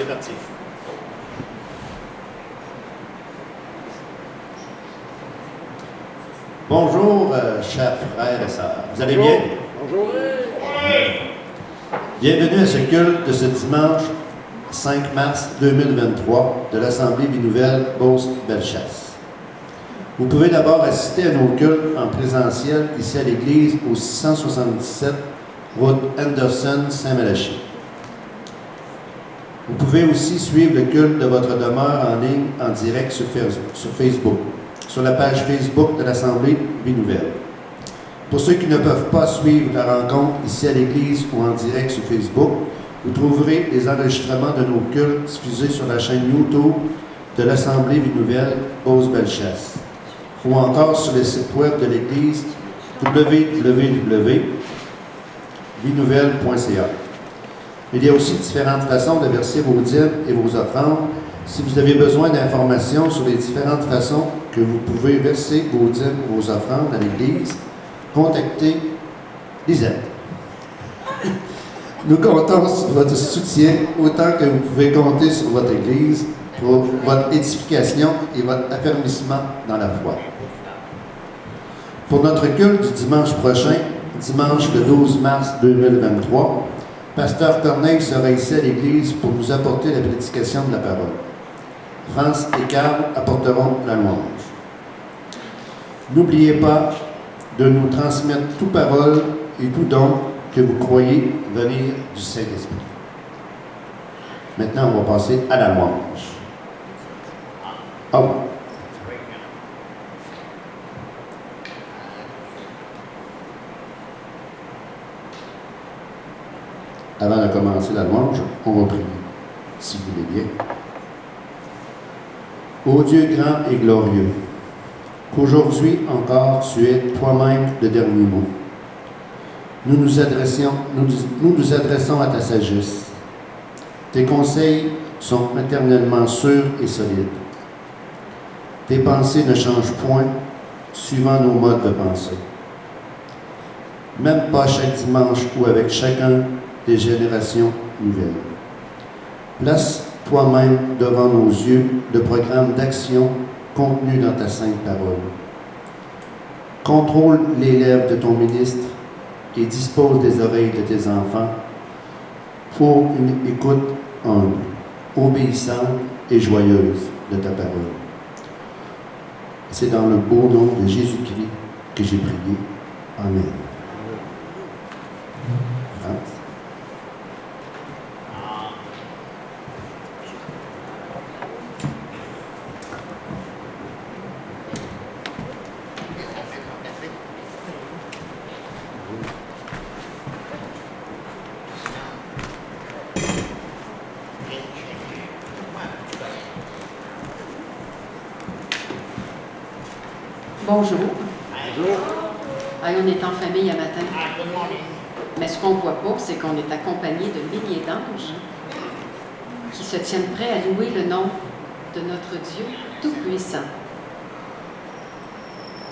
C'est parti. Bonjour, chers frères et sœurs. Vous allez bien? Bonjour. Bienvenue à ce culte de ce dimanche 5 mars 2023 de l'Assemblée Vie Nouvelle Beauce-Bellechasse. Vous pouvez d'abord assister à nos cultes en présentiel ici à l'église au 677 route Anderson Saint-Malachie. Vous pouvez aussi suivre le culte de votre demeure en ligne en direct sur Facebook, sur la page Facebook de l'Assemblée Vie Nouvelle. Pour ceux qui ne peuvent pas suivre la rencontre ici à l'église ou en direct sur Facebook, vous trouverez les enregistrements de nos cultes diffusés sur la chaîne YouTube de l'Assemblée Vie Nouvelle Beauce-Bellechasse ou encore sur le site web de l'église www.vinouvelle.ca. Il y a aussi différentes façons de verser vos dîmes et vos offrandes. Si vous avez besoin d'informations sur les différentes façons que vous pouvez verser vos dîmes et vos offrandes à l'église, contactez Lisette. Nous comptons sur votre soutien autant que vous pouvez compter sur votre Église pour votre édification et votre affermissement dans la foi. Pour notre culte du dimanche prochain, dimanche le 12 mars 2023, Pasteur Corneille sera ici à l'Église pour nous apporter la prédication de la parole. France et Carl apporteront la louange. N'oubliez pas de nous transmettre toute parole et tout don que vous croyez venir du Saint-Esprit. Maintenant, on va passer à la louange. Au revoir. Avant de commencer la louange, on va prier, si vous voulez bien. Ô Dieu grand et glorieux, qu'aujourd'hui encore tu es toi-même le dernier mot. Nous nous adressons à ta sagesse. Tes conseils sont éternellement sûrs et solides. Tes pensées ne changent point suivant nos modes de pensée. Même pas chaque dimanche ou avec chacun des générations nouvelles. Place toi-même devant nos yeux le programme d'action contenu dans ta sainte parole. Contrôle les lèvres de ton ministre et dispose des oreilles de tes enfants pour une écoute humble, obéissante et joyeuse de ta parole. C'est dans le beau nom de Jésus-Christ que j'ai prié. Amen. France. Bonjour. Bonjour. On est en famille à matin. Mais ce qu'on ne voit pas, c'est qu'on est accompagné de milliers d'anges qui se tiennent prêts à louer le nom de notre Dieu Tout-Puissant.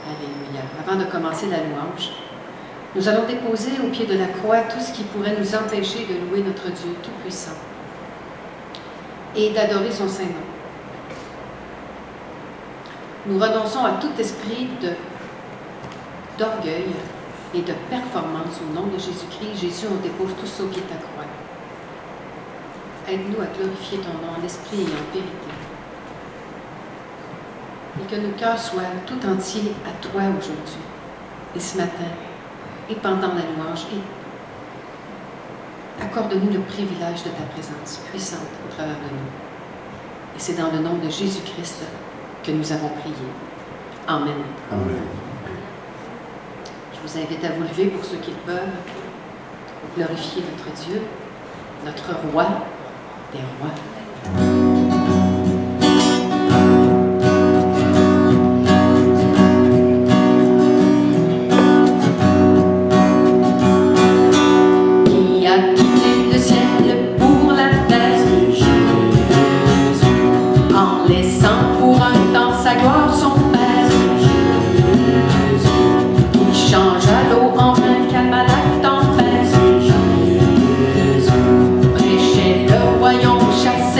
Alléluia. Avant de commencer la louange, nous allons déposer au pied de la croix tout ce qui pourrait nous empêcher de louer notre Dieu Tout-Puissant et d'adorer son Saint-Nom. Nous renonçons à tout esprit d'orgueil et de performance au nom de Jésus-Christ. Jésus, on dépose tout ça au pied de ta croix. Aide-nous à glorifier ton nom en esprit et en vérité. Et que nos cœurs soient tout entiers à toi aujourd'hui, et ce matin, et pendant la louange. Et accorde-nous le privilège de ta présence puissante au travers de nous. Et c'est dans le nom de Jésus-Christ que nous avons prié. Amen. Amen. Je vous invite à vous lever pour ceux qui le peuvent, pour glorifier notre Dieu, notre roi des rois. Qui a quitté le ciel pour la terre, en laissant pour un temps sa gloire son Père, qui changea l'eau en vin, calma la tempête, prêchait le royaume, chasse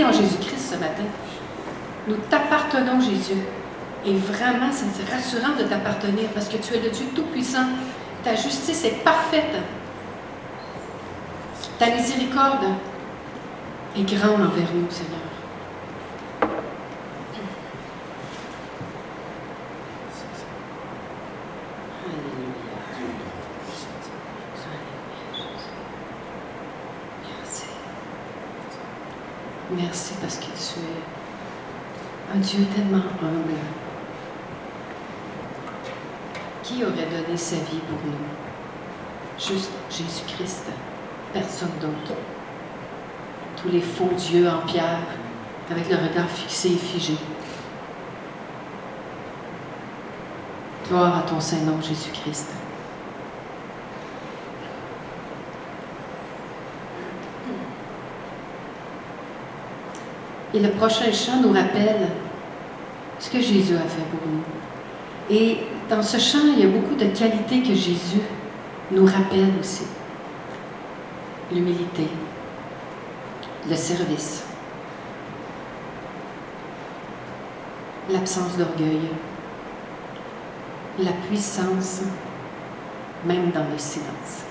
en Jésus-Christ ce matin. Nous t'appartenons, Jésus. Et vraiment, c'est rassurant de t'appartenir parce que tu es le Dieu Tout-Puissant. Ta justice est parfaite. Ta miséricorde est grande envers nous, Seigneur. Merci parce que tu es un Dieu tellement humble. Qui aurait donné sa vie pour nous? Juste Jésus-Christ, personne d'autre. Tous les faux dieux en pierre, avec le regard fixé et figé. Gloire à ton Saint-Nom, Jésus-Christ. Et le prochain chant nous rappelle ce que Jésus a fait pour nous. Et dans ce chant, il y a beaucoup de qualités que Jésus nous rappelle aussi. L'humilité, le service, l'absence d'orgueil, la puissance, même dans le silence.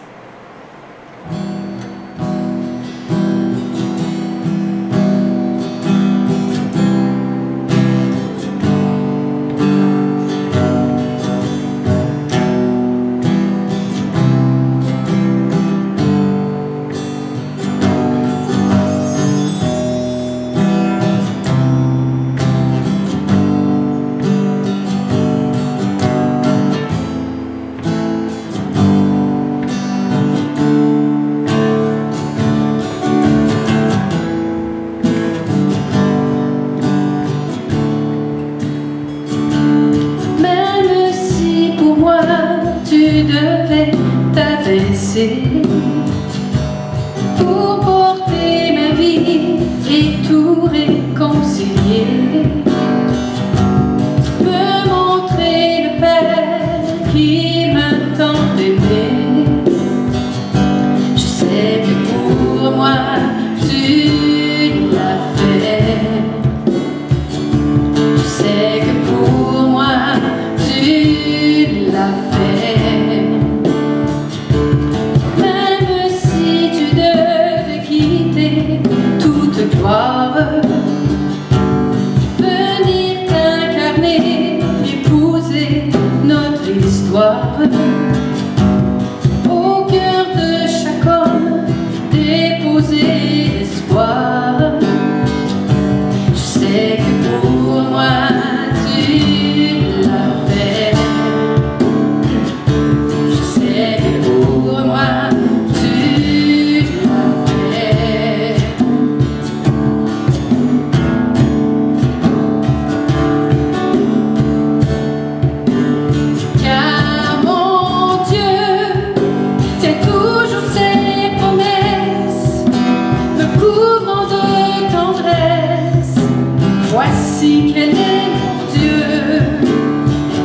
Voici quel est mon Dieu,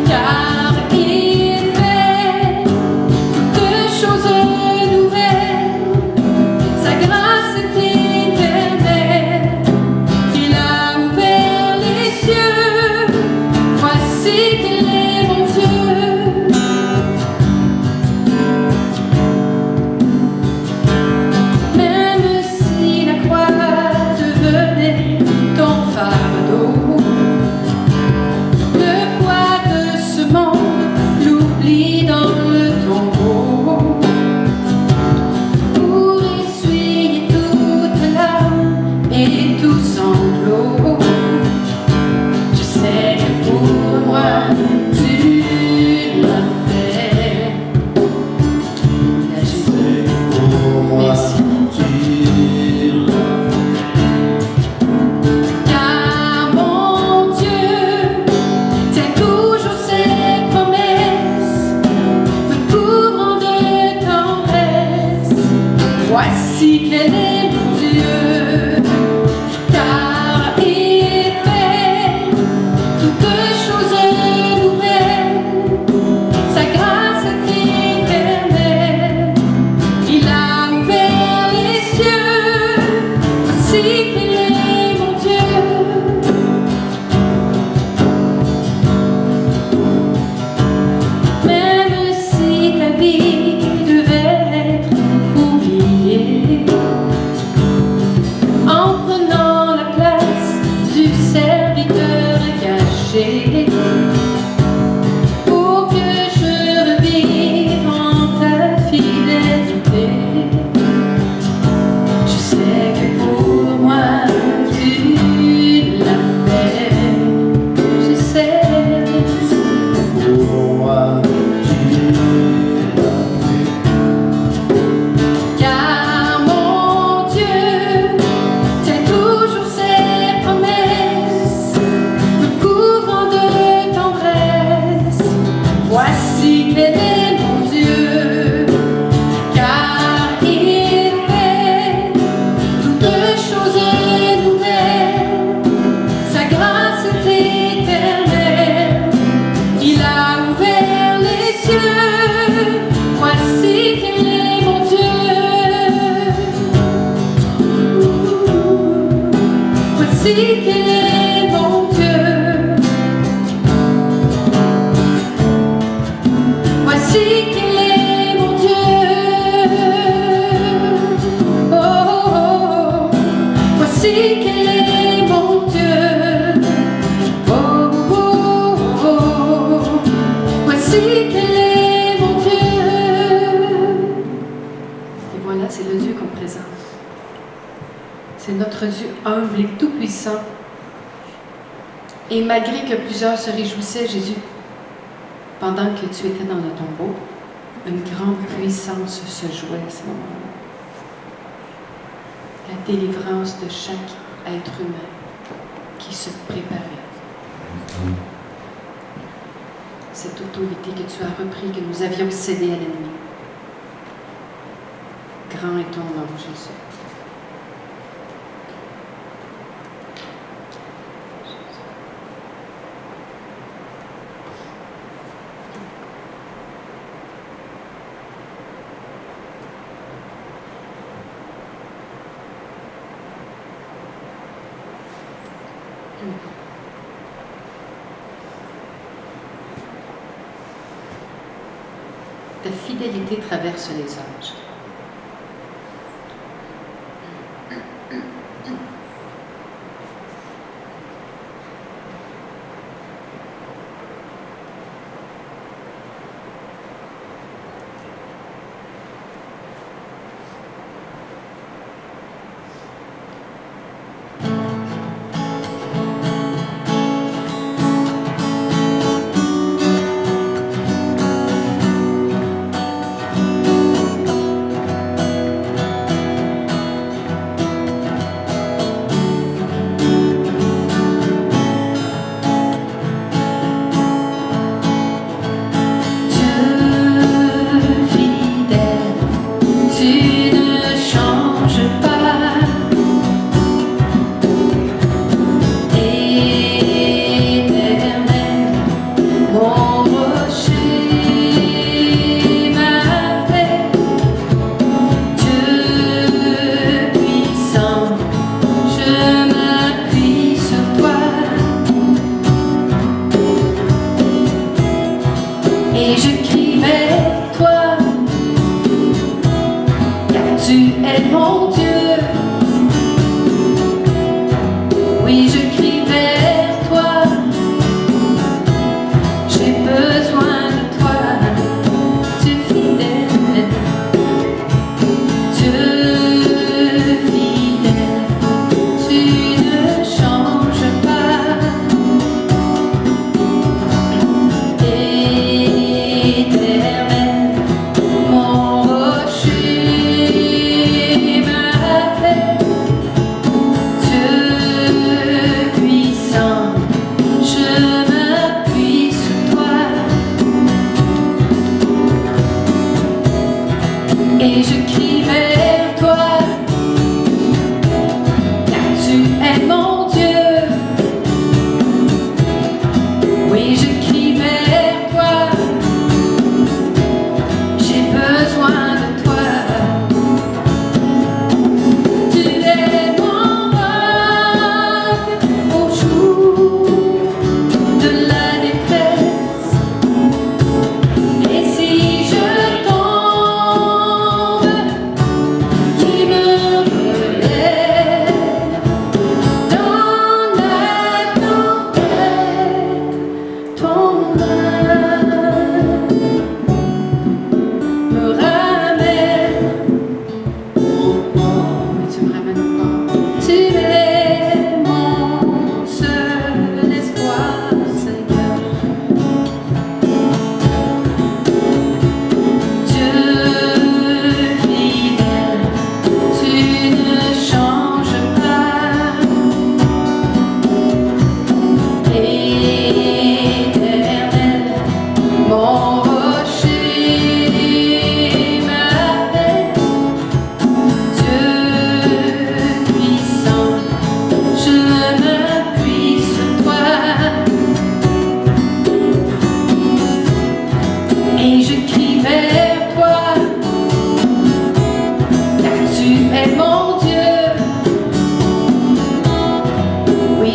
car il fait toutes choses nouvelles. Sa grâce est éternelle. Il a ouvert les cieux. Voici quel est mon Dieu. Même si la croix devenait ton fardeau, le poids de ce monde, l'oubli dans le tombeau, pour essuyer toute larme et tout sanglot, je sais que pour moi tu l'as fait. Là, Jésus, Pour moi, merci. tu l'as Car mon Dieu tient toujours ses promesses, me couvrant de tendresse. Voici quel est mon Dieu, car il fait toutes choses nouvelles. Sa grâce est éternelle. Il a ouvert les cieux. Voici quel est mon Dieu. Même si ta vie devait être oubliée, en prenant la place du serviteur caché, pour que je revive en ta fidélité, je sais que pour moi tu l'as fait. Je sais. pour moi, tu l'as fait. Car mon Dieu tient toujours ses promesses, me couvrant de tendresse. Voici quel est mon Dieu, car il fait toutes choses nouvelles. Sa grâce est éternelle. Il a ouvert les cieux. Voici quel est mon Dieu. Voici quel est mon Dieu. Voici quel est mon Dieu. Oh, oh, oh. Voici quel est mon Dieu. Oh, oh, oh. Voici quel est mon Dieu. Et voilà, c'est le Dieu qu'on présente. C'est notre Dieu humble et tout-puissant. Et malgré que plusieurs se réjouissaient, Jésus, pendant que tu étais dans le tombeau, une grande puissance se jouait à ce moment-là. La délivrance de chaque être humain qui se préparait. Cette autorité que tu as repris, que nous avions cédée à l'ennemi. Grand est ton nom, Jésus. Ta fidélité traverse les âges.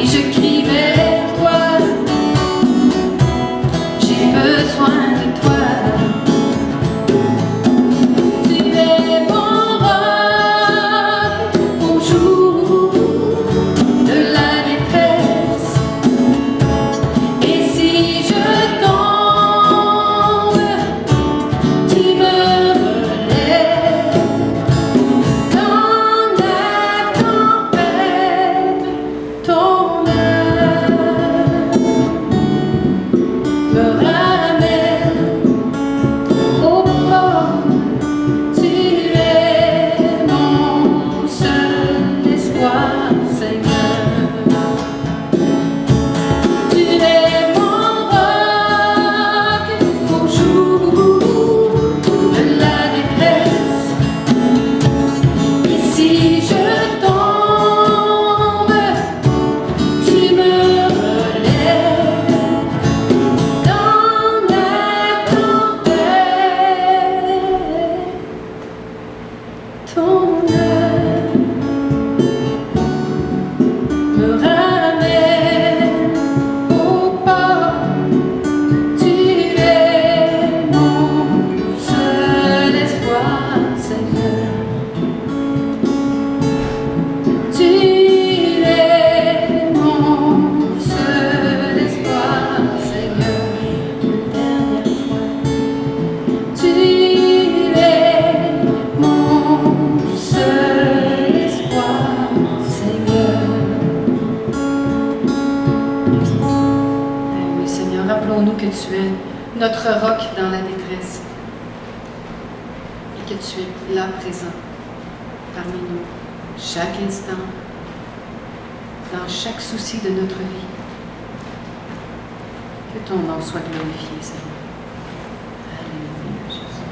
je crie vers toi, j'ai besoin de toi. Tu es mon roc au jour de la détresse. Et si je tombe, tu me relèves. Dans la tempête, ton œil me ramène au port. Tu es mon seul espoir, Seigneur. Tu es mon roc au jour de la détresse. Et si je tombe, tu me relèves. Dans la tempête, ton œil me ramène au port. Tu es mon seul espoir, Seigneur. Tu es mon seul espoir, Seigneur. Une dernière fois. Tu es mon seul espoir, Seigneur. Oui, Seigneur, rappelons-nous que tu es notre roc dans la détresse et que tu es là présent parmi nous chaque instant, dans chaque souci de notre vie. Que ton nom soit glorifié, Seigneur. Alléluia, Jésus.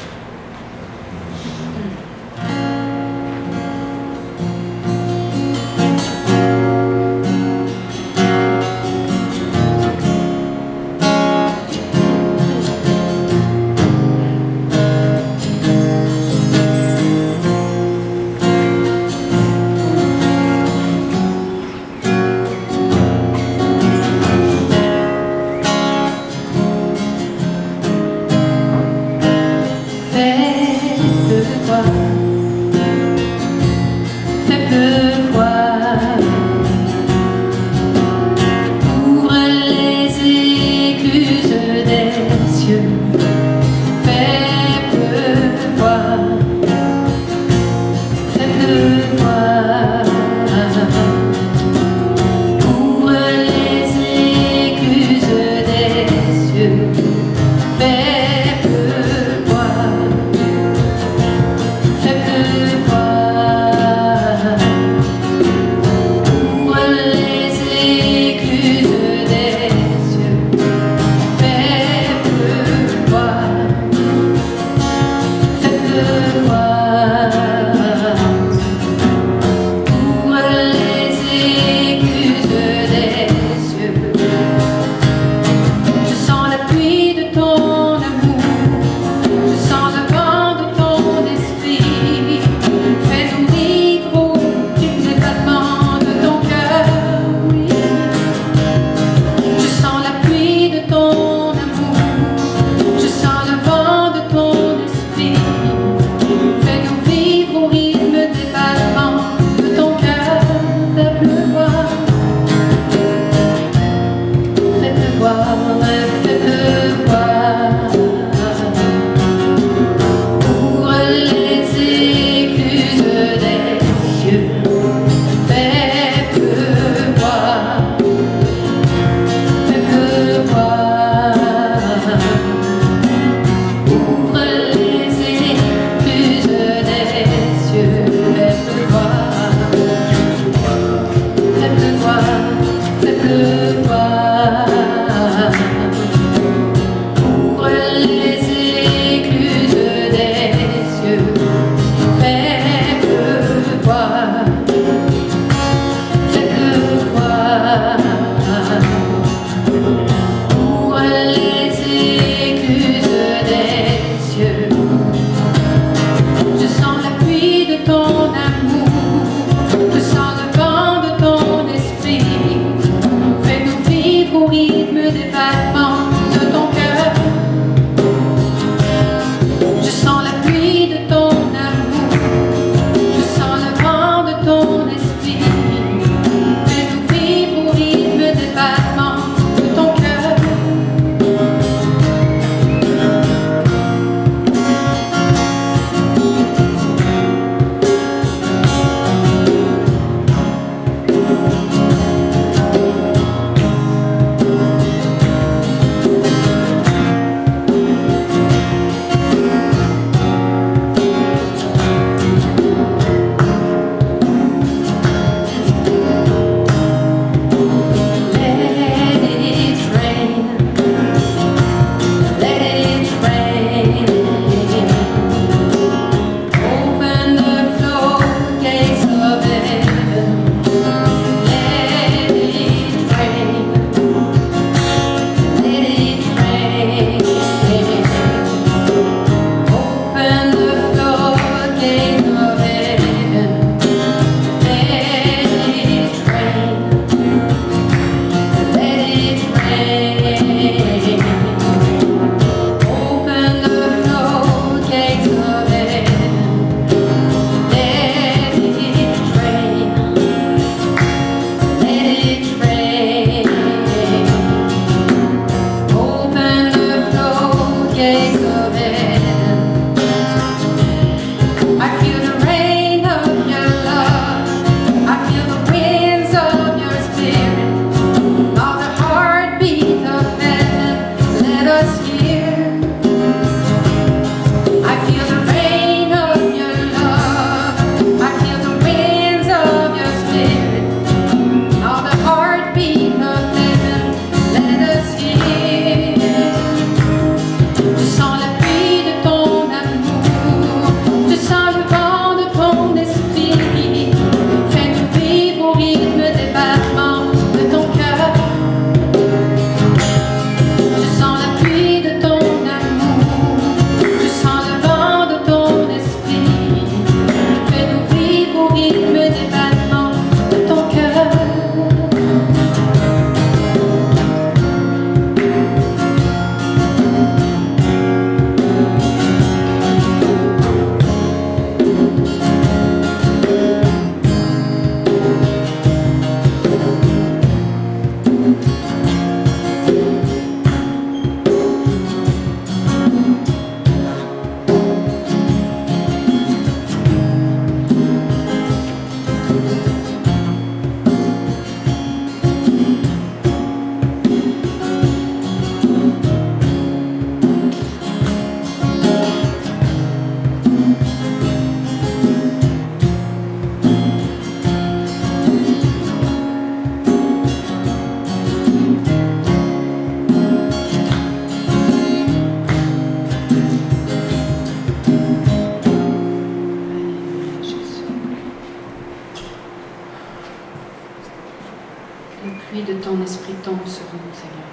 le pluie de ton esprit tombe sur nous, Seigneur,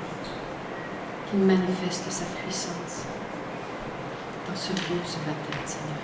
qu'il manifeste sa puissance dans ce lieu ce matin, Seigneur.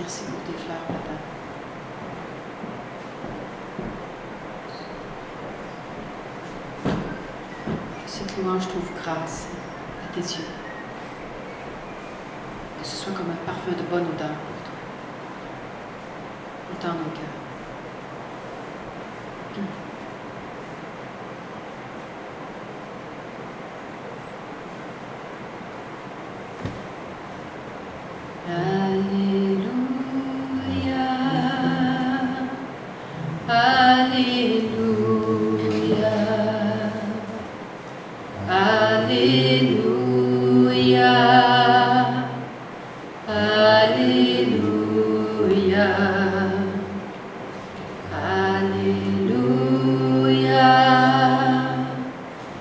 Merci pour tes fleurs, Papa. Que cette louange trouve grâce à tes yeux. Que ce soit comme un parfum de bonne odeur pour toi. Dans nos cœurs. Alléluia, Alléluia, Alléluia, Alléluia, Alléluia,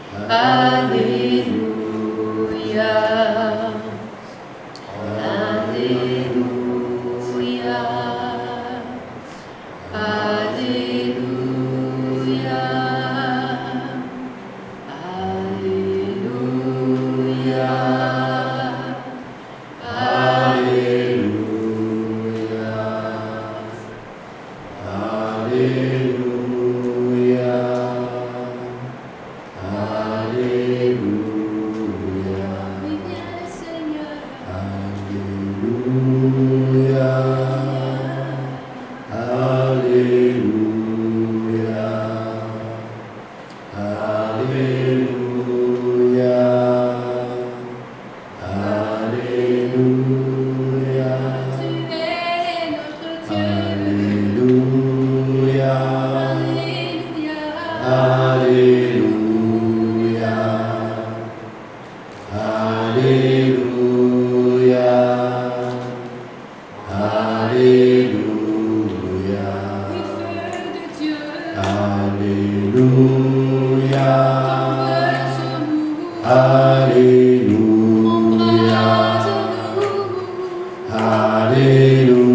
Alléluia.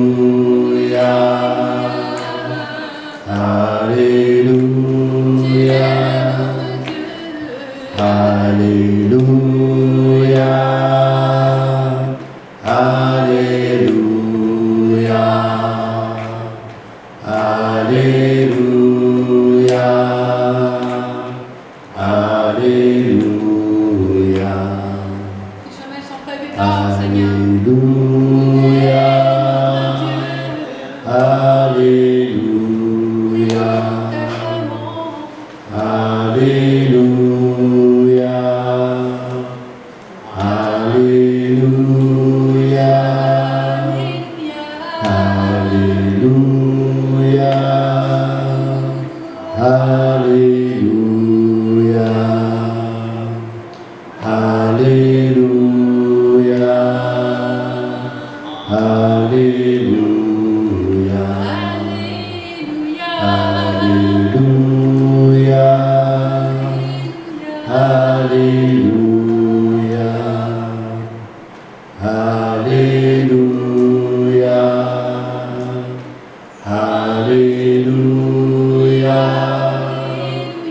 Alléluia.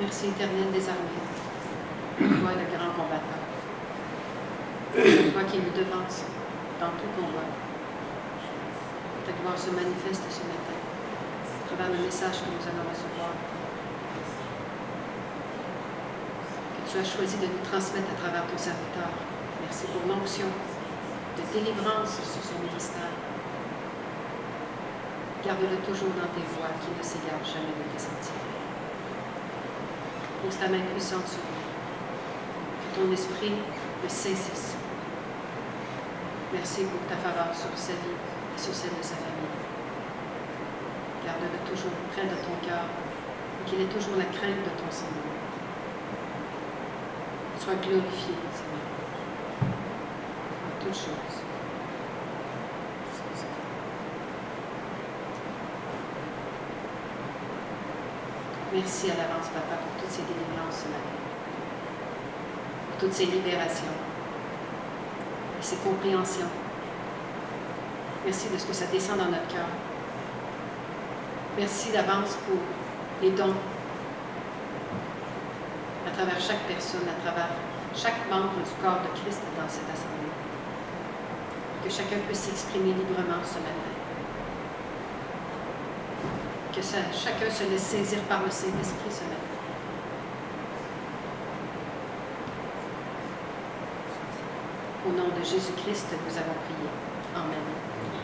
Merci éternel des armées, toi le grand combattant, toi qui nous devance dans tout combat. Ta gloire se manifeste ce matin à travers le message que nous allons recevoir, que tu as choisi de nous transmettre à travers ton serviteur. Merci pour l'onction de délivrance sur son ministère. Garde-le toujours dans tes voies qui ne s'égare jamais de tes sentiers. Pose ta main puissante sur lui. Que ton esprit le saisisse. Merci pour ta faveur sur sa vie et sur celle de sa famille. Garde-le toujours près de ton cœur et qu'il ait toujours la crainte de ton Seigneur. Sois glorifié, Seigneur, en toutes choses. Merci à l'avance, Papa, pour toutes ces délivrances ce matin, pour toutes ces libérations et ces compréhensions. Merci de ce que ça descend dans notre cœur. Merci d'avance pour les dons à travers chaque personne, à travers chaque membre du corps de Christ dans cette assemblée. Que chacun puisse s'exprimer librement ce matin. Que chacun se laisse saisir par le Saint-Esprit ce matin. Au nom de Jésus-Christ, nous avons prié. Amen.